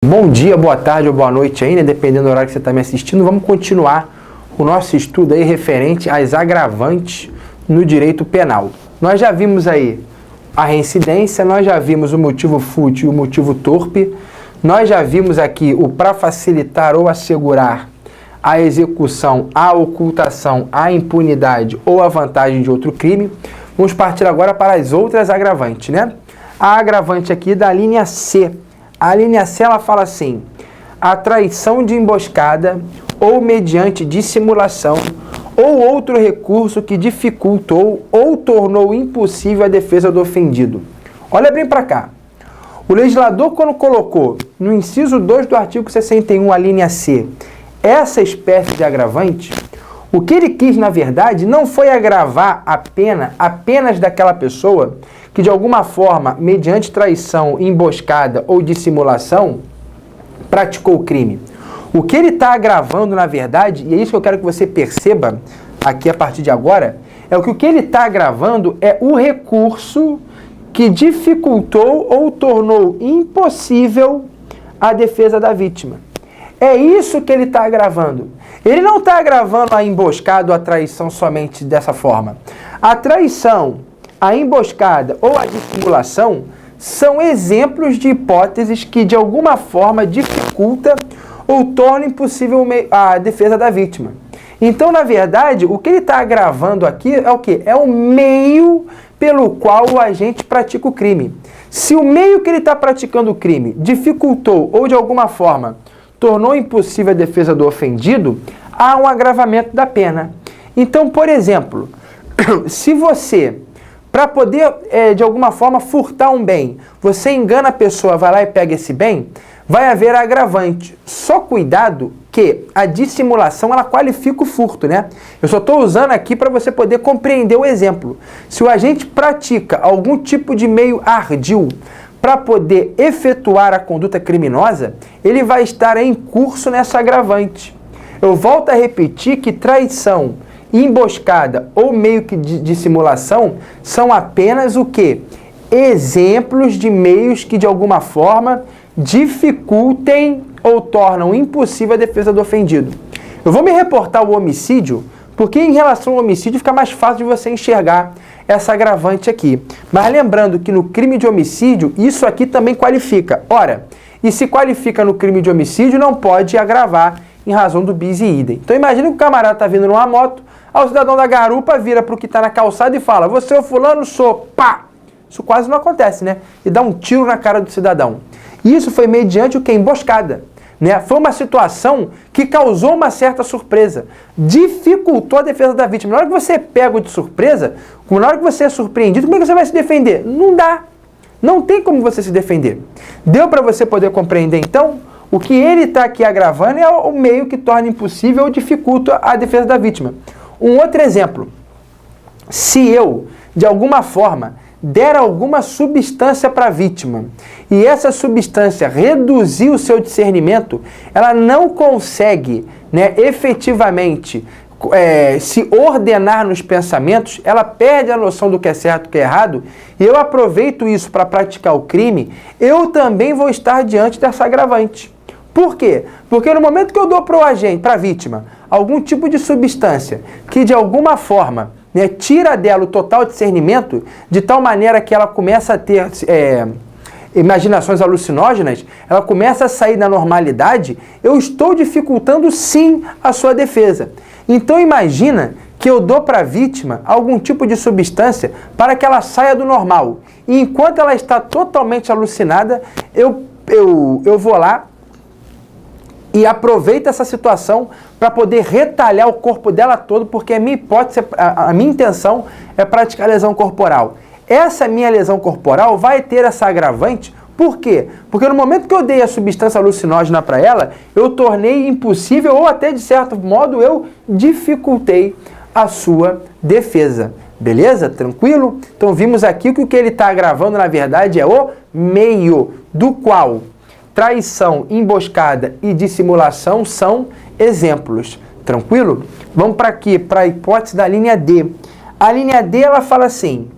Bom dia, boa tarde ou boa noite ainda, dependendo do horário que você está me assistindo. Vamos continuar o nosso estudo aí referente às agravantes no direito penal. Nós já vimos aí a reincidência, nós já vimos o motivo fútil e o motivo torpe, nós já vimos aqui o para facilitar ou assegurar a execução, a ocultação, a impunidade ou a vantagem de outro crime. Vamos partir agora para as outras agravantes, né? A agravante aqui da linha C. A linha C, ela fala assim: a traição de emboscada ou mediante dissimulação ou outro recurso que dificultou ou tornou impossível a defesa do ofendido. Olha bem para cá. O legislador, quando colocou no inciso 2 do artigo 61, a linha C, essa espécie de agravante, o que ele quis, na verdade, não foi agravar a pena apenas daquela pessoa que, de alguma forma, mediante traição, emboscada ou dissimulação, praticou o crime. O que ele está agravando, na verdade, e é isso que eu quero que você perceba aqui a partir de agora, é o que ele está agravando é o recurso que dificultou ou tornou impossível a defesa da vítima. É isso que ele está agravando. Ele não está agravando a emboscada ou a traição somente dessa forma. A traição, a emboscada ou a dissimulação são exemplos de hipóteses que de alguma forma dificulta ou torna impossível a defesa da vítima. Então, na verdade, o que ele está agravando aqui é o quê? É o meio pelo qual o agente pratica o crime. Se o meio que ele está praticando o crime dificultou ou de alguma forma tornou impossível a defesa do ofendido, há um agravamento da pena. Então, por exemplo, se você, para poder, de alguma forma, furtar um bem, você engana a pessoa, vai lá e pega esse bem, vai haver agravante. Só cuidado que a dissimulação, ela qualifica o furto, né? Eu só estou usando aqui para você poder compreender o exemplo. Se o agente pratica algum tipo de meio ardil para poder efetuar a conduta criminosa, ele vai estar em curso nessa agravante. Eu volto a repetir que traição, emboscada ou meio que de simulação são apenas o quê? Exemplos de meios que de alguma forma dificultem ou tornam impossível a defesa do ofendido. Eu vou me reportar ao homicídio, porque em relação ao homicídio fica mais fácil de você enxergar essa agravante aqui. Mas lembrando que no crime de homicídio, isso aqui também qualifica. Ora, e se qualifica no crime de homicídio, não pode agravar em razão do bis e idem. Então imagina que o camarada está vindo numa moto, aí o cidadão da garupa vira para o que está na calçada e fala: você é o fulano? Sou. Pá! Isso quase não acontece, né? E dá um tiro na cara do cidadão. Isso foi mediante o que? Emboscada. Né? Foi uma situação que causou uma certa surpresa, dificultou a defesa da vítima. Na hora que você é pego de surpresa, na hora que você é surpreendido, como é que você vai se defender? Não dá. Não tem como você se defender. Deu para você poder compreender, então? O que ele está aqui agravando é o meio que torna impossível ou dificulta a defesa da vítima. Um outro exemplo. Se eu, de alguma forma, der alguma substância para a vítima e essa substância reduzir o seu discernimento, ela não consegue, né, efetivamente se ordenar nos pensamentos, ela perde a noção do que é certo e do que é errado, e eu aproveito isso para praticar o crime, eu também vou estar diante dessa agravante. Por quê? Porque no momento que eu dou para o agente, para a vítima, algum tipo de substância que de alguma forma, né, tira dela o total discernimento, de tal maneira que ela começa a ter imaginações alucinógenas, ela começa a sair da normalidade, eu estou dificultando sim a sua defesa. Então imagina que eu dou para a vítima algum tipo de substância para que ela saia do normal. E enquanto ela está totalmente alucinada, eu vou lá e aproveito essa situação para poder retalhar o corpo dela todo, porque a minha hipótese, a minha intenção é praticar lesão corporal. Essa minha lesão corporal vai ter essa agravante. Por quê? Porque no momento que eu dei a substância alucinógena para ela, eu tornei impossível ou até de certo modo eu dificultei a sua defesa. Beleza? Tranquilo? Então vimos aqui que o que ele está agravando na verdade é o meio do qual traição, emboscada e dissimulação são exemplos. Tranquilo? Vamos para aqui, para a hipótese da linha D. A linha D, ela fala assim: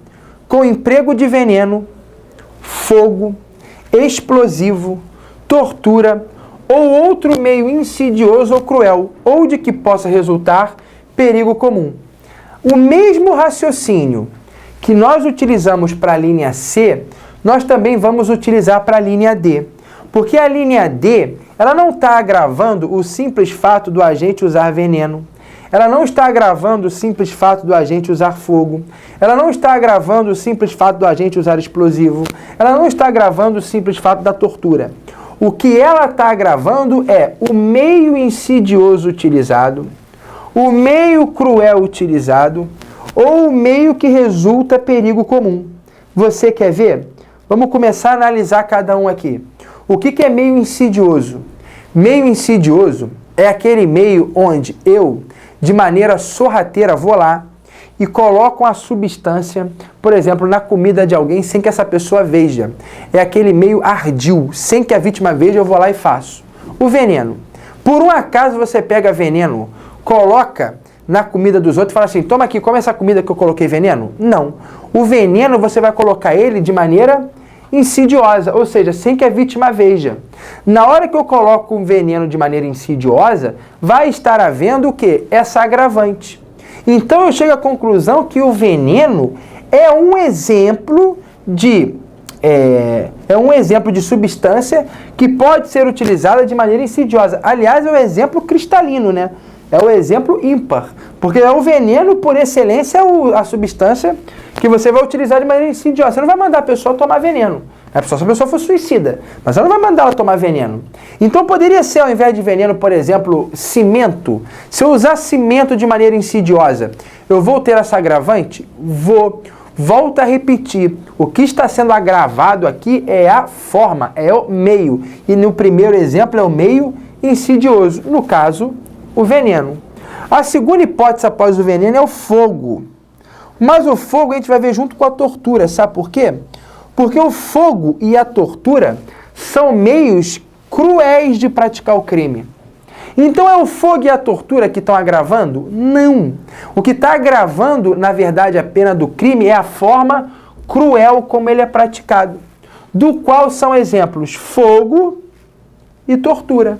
com emprego de veneno, fogo, explosivo, tortura ou outro meio insidioso ou cruel, ou de que possa resultar perigo comum. O mesmo raciocínio que nós utilizamos para a linha C, nós também vamos utilizar para a linha D. Porque a linha D, ela não está agravando o simples fato do agente usar veneno. Ela não está agravando o simples fato do agente usar fogo. Ela não está agravando o simples fato do agente usar explosivo. Ela não está agravando o simples fato da tortura. O que ela está agravando é o meio insidioso utilizado, o meio cruel utilizado ou o meio que resulta perigo comum. Você quer ver? Vamos começar a analisar cada um aqui. O que é meio insidioso? Meio insidioso é aquele meio onde eu, de maneira sorrateira, vou lá e coloco uma substância, por exemplo, na comida de alguém sem que essa pessoa veja. É aquele meio ardil, sem que a vítima veja, eu vou lá e faço. O veneno. Por um acaso você pega veneno, coloca na comida dos outros e fala assim, toma aqui, come essa comida que eu coloquei veneno? Não. O veneno você vai colocar ele de maneira insidiosa, ou seja, sem que a vítima veja. Na hora que eu coloco um veneno de maneira insidiosa, vai estar havendo o quê? Essa agravante. Então eu chego à conclusão que o veneno é um exemplo de substância que pode ser utilizada de maneira insidiosa. Aliás, é o exemplo cristalino, né? É o exemplo ímpar, porque é o veneno, por excelência, a substância que você vai utilizar de maneira insidiosa. Você não vai mandar a pessoa tomar veneno. Só se a pessoa for suicida. Mas você não vai mandar ela tomar veneno. Então poderia ser, ao invés de veneno, por exemplo, cimento. Se eu usar cimento de maneira insidiosa, eu vou ter essa agravante? Vou. Volto a repetir. O que está sendo agravado aqui é a forma, é o meio. E no primeiro exemplo é o meio insidioso. No caso, o veneno. A segunda hipótese após o veneno é o fogo. Mas o fogo a gente vai ver junto com a tortura. Sabe por quê? Porque o fogo e a tortura são meios cruéis de praticar o crime. Então é o fogo e a tortura que estão agravando? Não. O que está agravando, na verdade, a pena do crime é a forma cruel como ele é praticado. Do qual são exemplos fogo e tortura.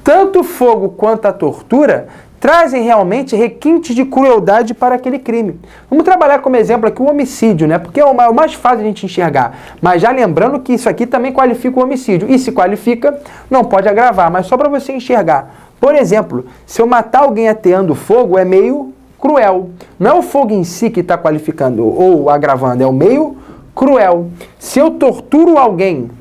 Tanto o fogo quanto a tortura trazem realmente requintes de crueldade para aquele crime. Vamos trabalhar como exemplo aqui o homicídio, né? Porque é o mais fácil a gente enxergar. Mas já lembrando que isso aqui também qualifica o homicídio. E se qualifica, não pode agravar, mas só para você enxergar. Por exemplo, se eu matar alguém ateando fogo, é meio cruel. Não é o fogo em si que está qualificando ou agravando, é o meio cruel. Se eu torturo alguém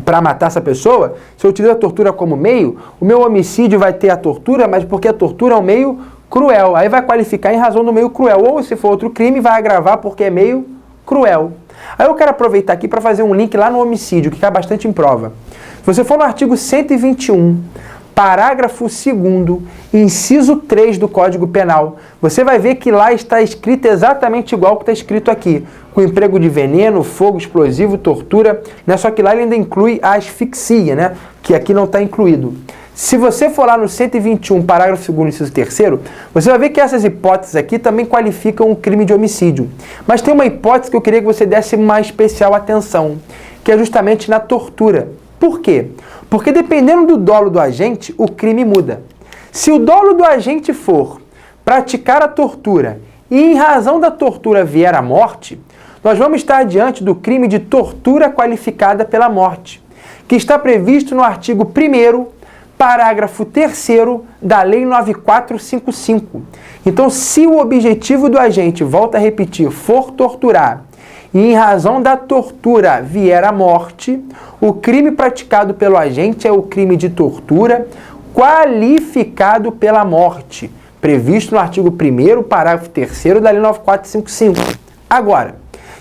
para matar essa pessoa, se eu utilizo a tortura como meio, o meu homicídio vai ter a tortura, mas porque a tortura é um meio cruel. Aí vai qualificar em razão do meio cruel. Ou se for outro crime, vai agravar porque é meio cruel. Aí eu quero aproveitar aqui para fazer um link lá no homicídio, que cai bastante em prova. Se você for no artigo 121, parágrafo 2º, inciso 3 do Código Penal, você vai ver que lá está escrito exatamente igual ao que está escrito aqui, com emprego de veneno, fogo explosivo, tortura, né? Só que lá ele ainda inclui a asfixia, né? Que aqui não está incluído. Se você for lá no 121, parágrafo 2º, inciso 3º, você vai ver que essas hipóteses aqui também qualificam um crime de homicídio. Mas tem uma hipótese que eu queria que você desse uma especial atenção, que é justamente na tortura. Por quê? Porque dependendo do dolo do agente, o crime muda. Se o dolo do agente for praticar a tortura e em razão da tortura vier a morte, nós vamos estar diante do crime de tortura qualificada pela morte, que está previsto no artigo 1º, parágrafo 3º da Lei 9455. Então, se o objetivo do agente, volta a repetir, for torturar, e em razão da tortura vier a morte, o crime praticado pelo agente é o crime de tortura qualificado pela morte, previsto no artigo 1º, parágrafo 3º da Lei 9455. Agora,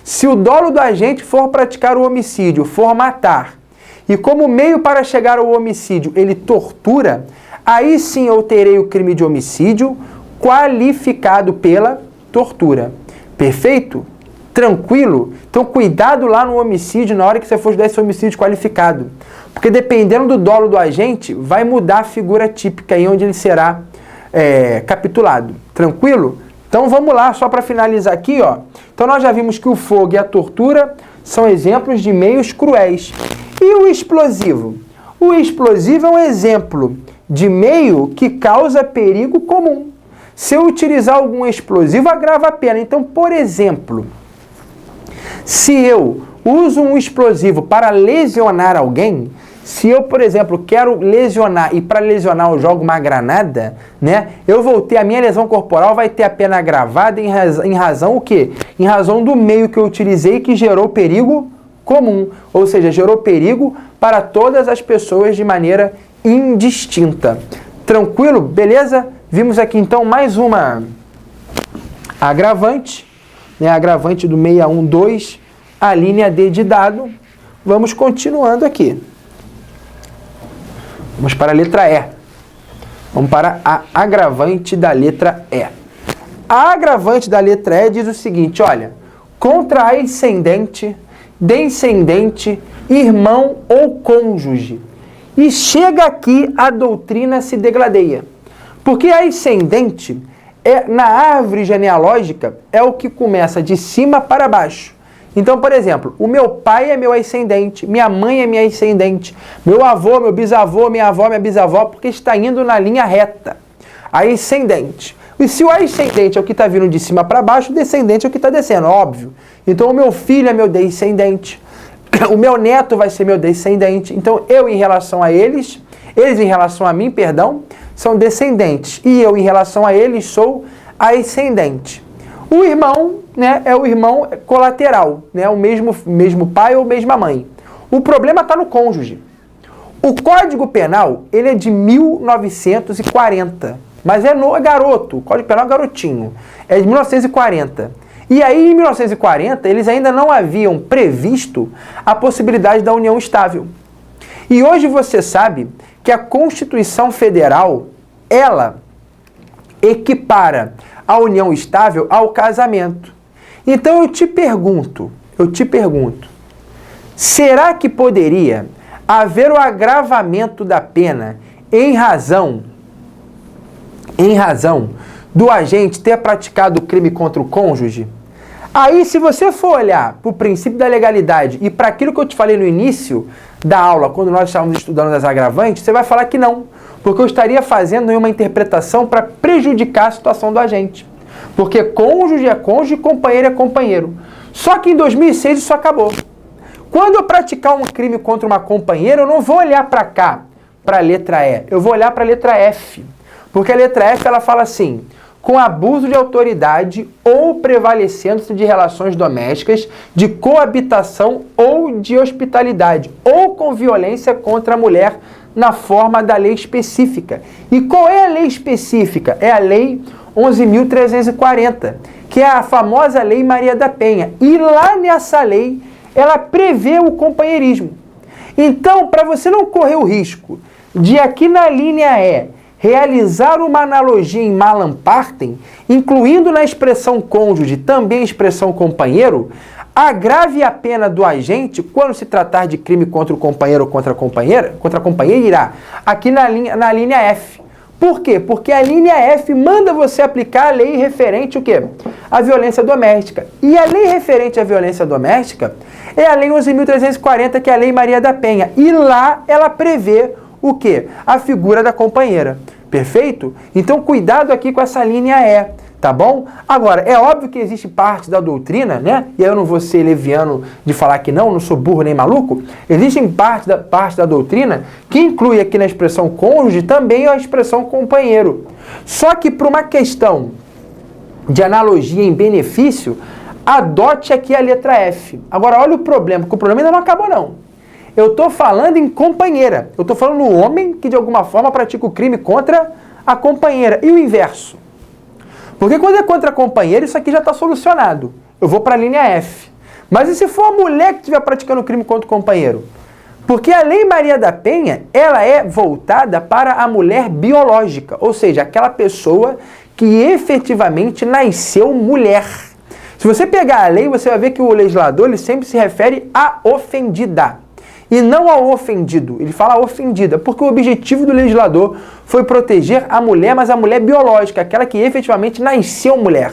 se o dolo do agente for praticar o homicídio, for matar, e como meio para chegar ao homicídio ele tortura, aí sim eu terei o crime de homicídio qualificado pela tortura. Perfeito? Tranquilo? Então cuidado lá no homicídio na hora que você for estudar esse homicídio qualificado. Porque dependendo do dolo do agente, vai mudar a figura típica aí onde ele será capitulado. Tranquilo? Então vamos lá, só para finalizar aqui, ó. Então nós já vimos que o fogo e a tortura são exemplos de meios cruéis. E o explosivo? O explosivo é um exemplo de meio que causa perigo comum. Se eu utilizar algum explosivo, agrava a pena. Então, por exemplo, se eu uso um explosivo para lesionar alguém, se eu, por exemplo, quero lesionar e para lesionar eu jogo uma granada, né? Eu vou ter, a minha lesão corporal vai ter a pena agravada em razão o quê? Em razão do meio que eu utilizei que gerou perigo comum, ou seja, gerou perigo para todas as pessoas de maneira indistinta. Tranquilo? Beleza? Vimos aqui então mais uma agravante, né? Agravante do 612, a linha D de dado. Vamos continuando aqui. Vamos para a letra E. Vamos para a agravante da letra E. A agravante da letra E diz o seguinte, olha, contra ascendente, descendente, irmão ou cônjuge. E chega aqui a doutrina se degladeia. Porque a ascendente, na árvore genealógica, é o que começa de cima para baixo. Então, por exemplo, o meu pai é meu ascendente, minha mãe é minha ascendente, meu avô, meu bisavô, minha avó, minha bisavó, porque está indo na linha reta. Ascendente. E se o ascendente é o que está vindo de cima para baixo, o descendente é o que está descendo, óbvio. Então, o meu filho é meu descendente, o meu neto vai ser meu descendente. Então, eu em relação a eles em relação a mim, perdão, são descendentes. E eu em relação a eles sou ascendente. O irmão, né, é o irmão colateral, né, o mesmo pai ou mesma mãe. O problema está no cônjuge. O Código Penal, ele é de 1940, mas é garoto, o Código Penal é garotinho, é de 1940. E aí, em 1940, eles ainda não haviam previsto a possibilidade da união estável. E hoje você sabe que a Constituição Federal, ela equipara a união estável ao casamento. Então eu te pergunto, será que poderia haver o agravamento da pena em razão do agente ter praticado o crime contra o cônjuge? Aí, se você for olhar para o princípio da legalidade e para aquilo que eu te falei no início da aula, quando nós estávamos estudando as agravantes, você vai falar que não, porque eu estaria fazendo uma interpretação para prejudicar a situação do agente. Porque cônjuge é cônjuge, companheiro é companheiro. Só que em 2006 isso acabou. Quando eu praticar um crime contra uma companheira, eu não vou olhar para cá, para a letra E, eu vou olhar para a letra F. Porque a letra F, ela fala assim: com abuso de autoridade ou prevalecendo-se de relações domésticas, de coabitação ou de hospitalidade, ou com violência contra a mulher na forma da lei específica. E qual é a lei específica? É a Lei 11.340, que é a famosa Lei Maria da Penha. E lá nessa lei, ela prevê o companheirismo. Então, para você não correr o risco de aqui na linha E, realizar uma analogia em malam partem, incluindo na expressão cônjuge também a expressão companheiro, agrave a pena do agente quando se tratar de crime contra o companheiro ou contra a companheira, aqui na linha F. Por quê? Porque a linha F manda você aplicar a lei referente o quê? À violência doméstica. E a lei referente à violência doméstica é a Lei 11.340, que é a Lei Maria da Penha. E lá ela prevê o quê? A figura da companheira. Perfeito? Então, cuidado aqui com essa linha E, tá bom? Agora, é óbvio que existe parte da doutrina, né? E aí eu não vou ser leviano de falar que não sou burro nem maluco. Existe parte da doutrina que inclui aqui na expressão cônjuge também a expressão companheiro. Só que por uma questão de analogia em benefício, adote aqui a letra F. Agora, olha o problema, porque o problema ainda não acabou não. Eu estou falando em companheira. Eu estou falando no homem que de alguma forma pratica o crime contra a companheira. E o inverso? Porque quando é contra a companheira, isso aqui já está solucionado. Eu vou para a linha F. Mas e se for a mulher que estiver praticando o crime contra o companheiro? Porque a Lei Maria da Penha, ela é voltada para a mulher biológica. Ou seja, aquela pessoa que efetivamente nasceu mulher. Se você pegar a lei, você vai ver que o legislador ele sempre se refere à ofendida. E não ao ofendido, ele fala ofendida, porque o objetivo do legislador foi proteger a mulher, mas a mulher biológica, aquela que efetivamente nasceu mulher.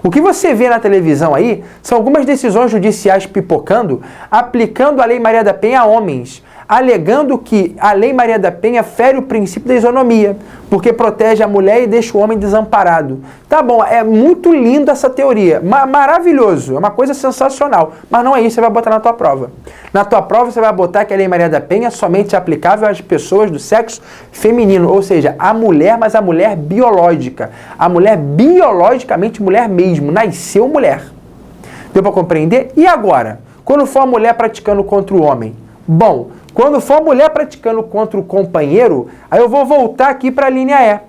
O que você vê na televisão aí são algumas decisões judiciais pipocando, aplicando a Lei Maria da Penha a homens, alegando que a Lei Maria da Penha fere o princípio da isonomia, porque protege a mulher e deixa o homem desamparado. Tá bom, é muito lindo essa teoria, maravilhoso, é uma coisa sensacional, mas não é isso que você vai botar na tua prova. Na tua prova você vai botar que a Lei Maria da Penha é somente aplicável às pessoas do sexo feminino, ou seja, a mulher, mas a mulher biológica, a mulher biologicamente mulher mesmo, nasceu mulher. Deu para compreender? E agora? Quando for a mulher praticando contra o homem? Bom, quando for a mulher praticando contra o companheiro, aí eu vou voltar aqui para a linha E.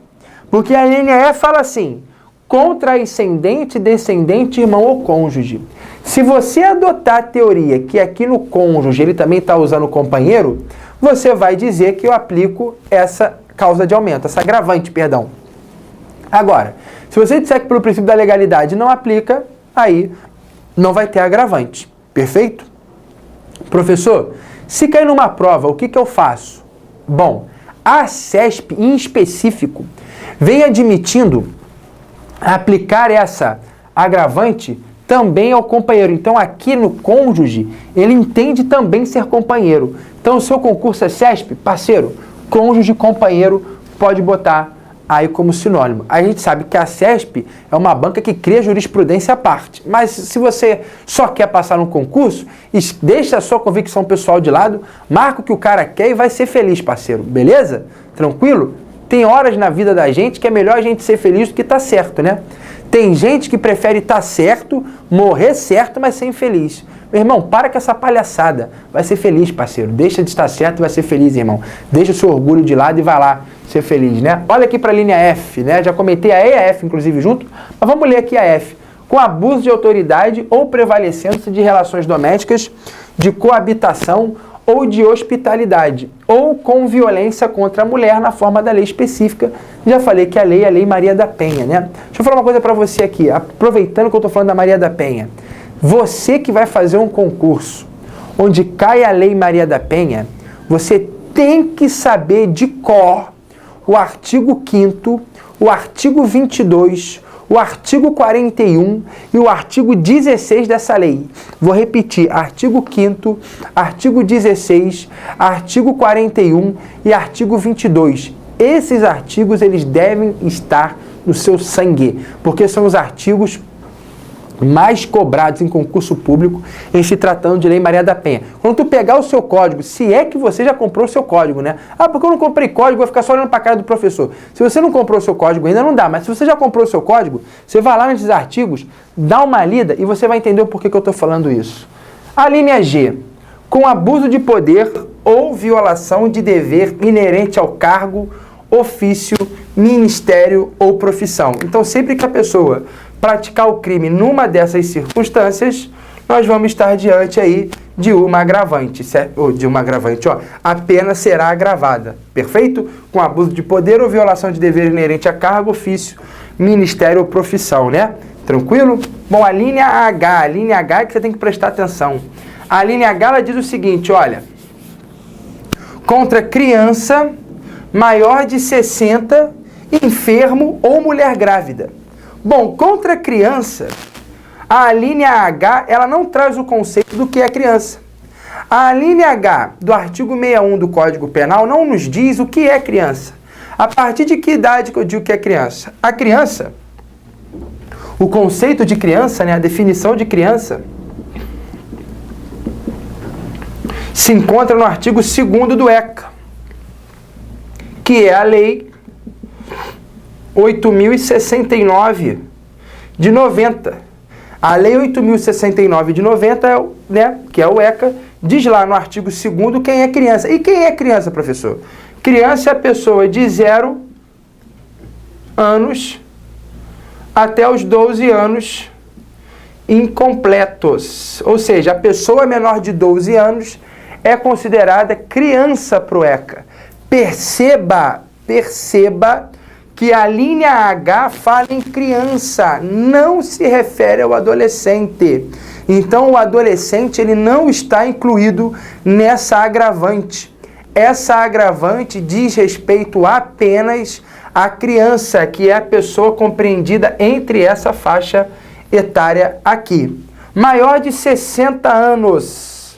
Porque a linha E fala assim, contra ascendente, descendente, irmão ou cônjuge. Se você adotar a teoria que aqui no cônjuge ele também está usando o companheiro, você vai dizer que eu aplico essa causa de aumento, essa agravante, perdão. Agora, se você disser que pelo princípio da legalidade não aplica, aí não vai ter agravante. Perfeito? Professor, se cair numa prova, o que eu faço? Bom, a CESP, em específico, vem admitindo aplicar essa agravante também ao companheiro. Então, aqui no cônjuge, ele entende também ser companheiro. Então, o seu concurso é CESP, parceiro, cônjuge, companheiro, pode botar aí como sinônimo. A gente sabe que a CESP é uma banca que cria jurisprudência à parte. Mas se você só quer passar no concurso, deixa a sua convicção pessoal de lado, marca o que o cara quer e vai ser feliz, parceiro. Beleza? Tranquilo? Tem horas na vida da gente que é melhor a gente ser feliz do que estar certo, né? Tem gente que prefere estar certo, morrer certo, mas ser infeliz. Meu irmão, para com essa palhaçada. Vai ser feliz, parceiro. Deixa de estar certo e vai ser feliz, irmão. Deixa o seu orgulho de lado e vai lá ser feliz, né? Olha aqui para a linha F, né? Já comentei a E e a F, inclusive, junto. Mas vamos ler aqui a F. Com abuso de autoridade ou prevalecendo-se de relações domésticas, de coabitação ou de hospitalidade, ou com violência contra a mulher na forma da lei específica. Já falei que a lei é a Lei Maria da Penha, né? Deixa eu falar uma coisa para você aqui, aproveitando que eu estou falando da Maria da Penha. Você que vai fazer um concurso onde cai a Lei Maria da Penha, você tem que saber de cor o artigo 5º, o artigo 22, o artigo 41 e o artigo 16 dessa lei. Vou repetir, artigo 5º, artigo 16, artigo 41 e artigo 22. Esses artigos, eles devem estar no seu sangue, porque são os artigos mais cobrados em concurso público em se tratando de Lei Maria da Penha. Quando tu pegar o seu código, se é que você já comprou o seu código, né? Ah, porque eu não comprei código, vou ficar só olhando para a cara do professor. Se você não comprou o seu código ainda, não dá. Mas se você já comprou o seu código, você vai lá nesses artigos, dá uma lida e você vai entender o porquê que eu estou falando isso. A linha G. Com abuso de poder ou violação de dever inerente ao cargo, ofício, ministério ou profissão. Então, sempre que a pessoa praticar o crime numa dessas circunstâncias, nós vamos estar diante aí de uma agravante, ou de uma agravante, ó, a pena será agravada, perfeito? Com abuso de poder ou violação de dever inerente a cargo, ofício, ministério ou profissão, né? Tranquilo? Bom, a linha H é que você tem que prestar atenção. A linha H, ela diz o seguinte, olha, contra criança maior de 60, enfermo ou mulher grávida. Bom, contra criança, a linha H, ela não traz o conceito do que é criança. A linha H do artigo 61 do Código Penal não nos diz o que é criança. A partir de que idade que eu digo que é criança? A criança, o conceito de criança, né, a definição de criança, se encontra no artigo 2º do ECA, que é a Lei 8.069 de 90. A Lei 8.069 de 90, né, que é o ECA, diz lá no artigo 2º quem é criança. E quem é criança, professor? Criança é a pessoa de 0 anos até os 12 anos incompletos. Ou seja, a pessoa menor de 12 anos é considerada criança para o ECA. Perceba que a linha H fala em criança, não se refere ao adolescente. Então, o adolescente ele não está incluído nessa agravante. Essa agravante diz respeito apenas à criança, que é a pessoa compreendida entre essa faixa etária aqui. Maior de 60 anos.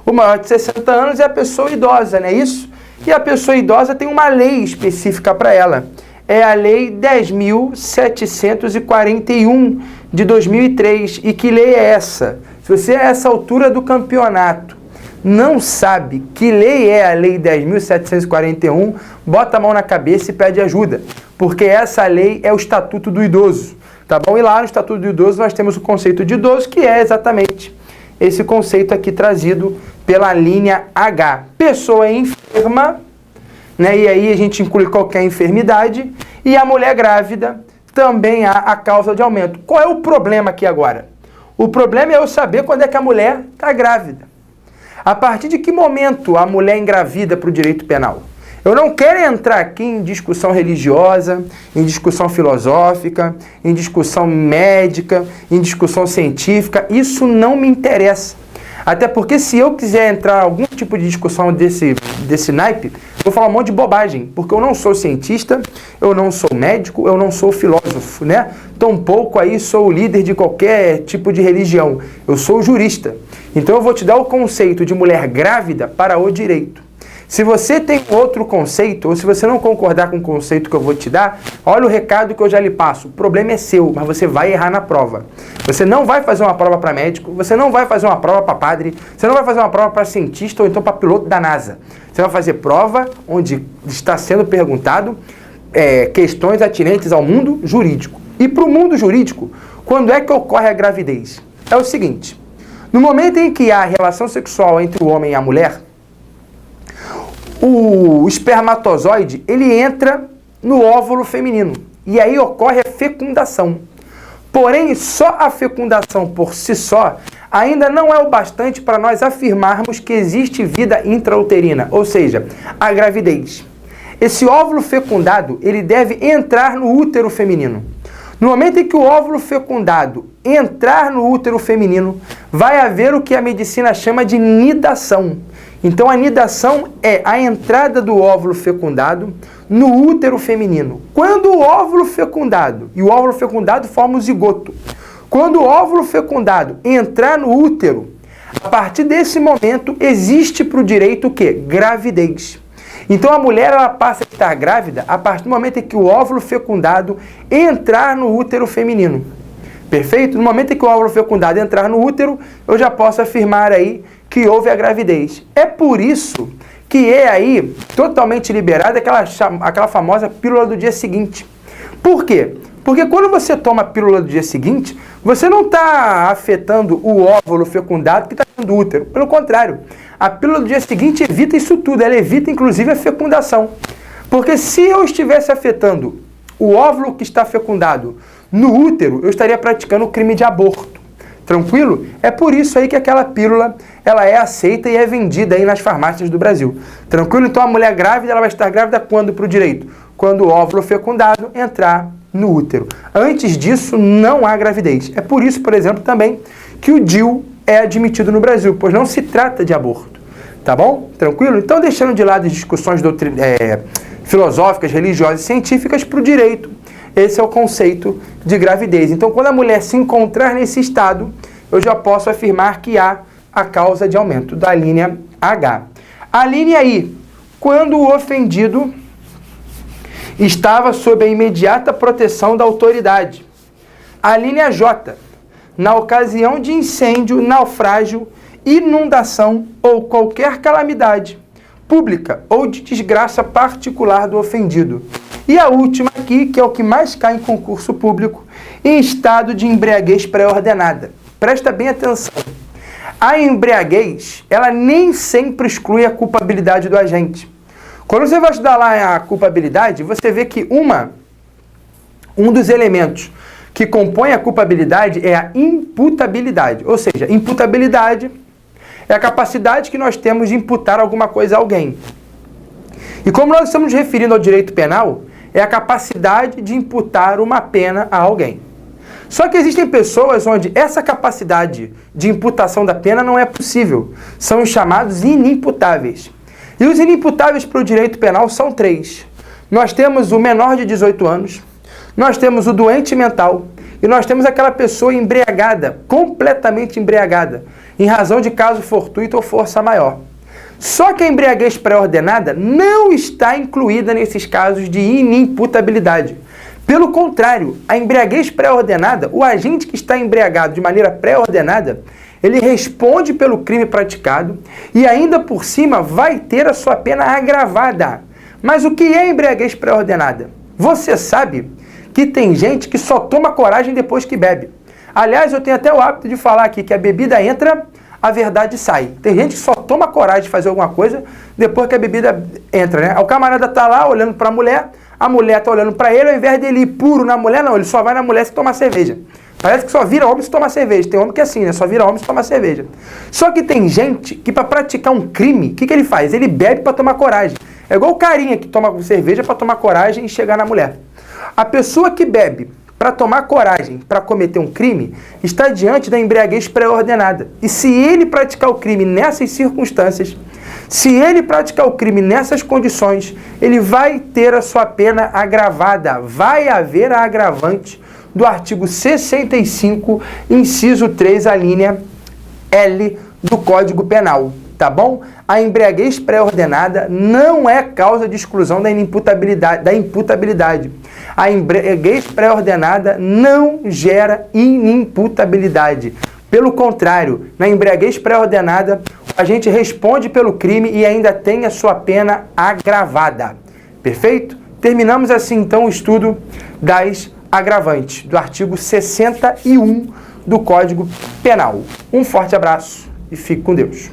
O maior de 60 anos é a pessoa idosa, não é isso? E a pessoa idosa tem uma lei específica para ela. É a Lei 10.741 de 2003. E que lei é essa? Se você, a essa altura do campeonato, não sabe que lei é a Lei 10.741, bota a mão na cabeça e pede ajuda. Porque essa lei é o Estatuto do Idoso. Tá bom? E lá no Estatuto do Idoso nós temos o conceito de idoso, que é exatamente esse conceito aqui trazido pela linha H. Pessoa enferma, né? E aí a gente inclui qualquer enfermidade. E a mulher grávida também há a causa de aumento. Qual é o problema aqui agora? O problema é eu saber quando é que a mulher está grávida. A partir de que momento a mulher engravida para o direito penal? Eu não quero entrar aqui em discussão religiosa, em discussão filosófica, em discussão médica, em discussão científica. Isso não me interessa. Até porque se eu quiser entrar em algum tipo de discussão desse naipe, vou falar um monte de bobagem. Porque eu não sou cientista, eu não sou médico, eu não sou filósofo, né? Tampouco aí sou o líder de qualquer tipo de religião. Eu sou jurista. Então eu vou te dar o conceito de mulher grávida para o direito. Se você tem outro conceito, ou se você não concordar com o conceito que eu vou te dar, olha o recado que eu já lhe passo. O problema é seu, mas você vai errar na prova. Você não vai fazer uma prova para médico, você não vai fazer uma prova para padre, você não vai fazer uma prova para cientista ou então para piloto da NASA. Você vai fazer prova onde está sendo perguntado questões atinentes ao mundo jurídico. E para o mundo jurídico, quando é que ocorre a gravidez? É o seguinte, no momento em que há relação sexual entre o homem e a mulher, o espermatozoide, ele entra no óvulo feminino. E aí ocorre a fecundação. Porém, só a fecundação por si só ainda não é o bastante para nós afirmarmos que existe vida intrauterina, ou seja, a gravidez. Esse óvulo fecundado, ele deve entrar no útero feminino. No momento em que o óvulo fecundado entrar no útero feminino, vai haver o que a medicina chama de nidação. Então a nidação é a entrada do óvulo fecundado no útero feminino. Quando o óvulo fecundado, e o óvulo fecundado forma o zigoto, quando o óvulo fecundado entrar no útero, a partir desse momento existe para o direito o quê? Gravidez. Então a mulher ela passa a estar grávida a partir do momento em que o óvulo fecundado entrar no útero feminino. Perfeito? No momento em que o óvulo fecundado entrar no útero, eu já posso afirmar aí que houve a gravidez. É por isso que é aí totalmente liberada aquela famosa pílula do dia seguinte. Por quê? Porque quando você toma a pílula do dia seguinte, você não está afetando o óvulo fecundado que está dentro do útero. Pelo contrário, a pílula do dia seguinte evita isso tudo. Ela evita, inclusive, a fecundação. Porque se eu estivesse afetando o óvulo que está fecundado no útero, eu estaria praticando o crime de aborto. Tranquilo? É por isso aí que aquela pílula ela é aceita e é vendida aí nas farmácias do Brasil. Tranquilo? Então a mulher grávida ela vai estar grávida quando para o direito? Quando o óvulo fecundado entrar no útero. Antes disso, não há gravidez. É por isso, por exemplo, também que o DIU é admitido no Brasil, pois não se trata de aborto. Tá bom? Tranquilo? Então, deixando de lado as discussões filosóficas, religiosas e científicas para o direito, esse é o conceito de gravidez. Então, quando a mulher se encontrar nesse estado, eu já posso afirmar que há a causa de aumento da linha H. A linha I, quando o ofendido estava sob a imediata proteção da autoridade. A linha J, na ocasião de incêndio, naufrágio, inundação ou qualquer calamidade pública ou de desgraça particular do ofendido. E a última aqui, que é o que mais cai em concurso público, em estado de embriaguez pré-ordenada. Presta bem atenção. A embriaguez, ela nem sempre exclui a culpabilidade do agente. Quando você vai estudar lá a culpabilidade, você vê que um dos elementos que compõe a culpabilidade é a imputabilidade. Ou seja, imputabilidade é a capacidade que nós temos de imputar alguma coisa a alguém. E como nós estamos nos referindo ao direito penal, é a capacidade de imputar uma pena a alguém. Só que existem pessoas onde essa capacidade de imputação da pena não é possível. São os chamados inimputáveis. E os inimputáveis para o direito penal são 3. Nós temos o menor de 18 anos, nós temos o doente mental e nós temos aquela pessoa embriagada, completamente embriagada, em razão de caso fortuito ou força maior. Só que a embriaguez pré-ordenada não está incluída nesses casos de inimputabilidade. Pelo contrário, a embriaguez pré-ordenada, o agente que está embriagado de maneira pré-ordenada, ele responde pelo crime praticado e ainda por cima vai ter a sua pena agravada. Mas o que é embriaguez pré-ordenada? Você sabe que tem gente que só toma coragem depois que bebe. Aliás, eu tenho até o hábito de falar aqui que a bebida entra, a verdade sai. Tem gente que só toma coragem de fazer alguma coisa depois que a bebida entra, né? O camarada tá lá olhando para a mulher tá olhando para ele, ao invés dele ir puro na mulher, não, ele só vai na mulher se tomar cerveja. Parece que só vira homem se tomar cerveja. Tem homem que é assim, né? Só vira homem se tomar cerveja. Só que tem gente que para praticar um crime, o que ele faz? Ele bebe para tomar coragem. É igual o carinha que toma cerveja para tomar coragem e chegar na mulher. A pessoa que bebe para tomar coragem para cometer um crime está diante da embriaguez pré-ordenada. E se ele praticar o crime nessas circunstâncias, se ele praticar o crime nessas condições, ele vai ter a sua pena agravada. Vai haver a agravante do artigo 65, inciso 3, a linha L do Código Penal, tá bom? A embriaguez pré-ordenada não é causa de exclusão da imputabilidade. A embriaguez pré-ordenada não gera inimputabilidade. Pelo contrário, na embriaguez pré-ordenada, a gente responde pelo crime e ainda tem a sua pena agravada. Perfeito? Terminamos assim, então, o estudo das agravantes, do artigo 61 do Código Penal. Um forte abraço e fique com Deus.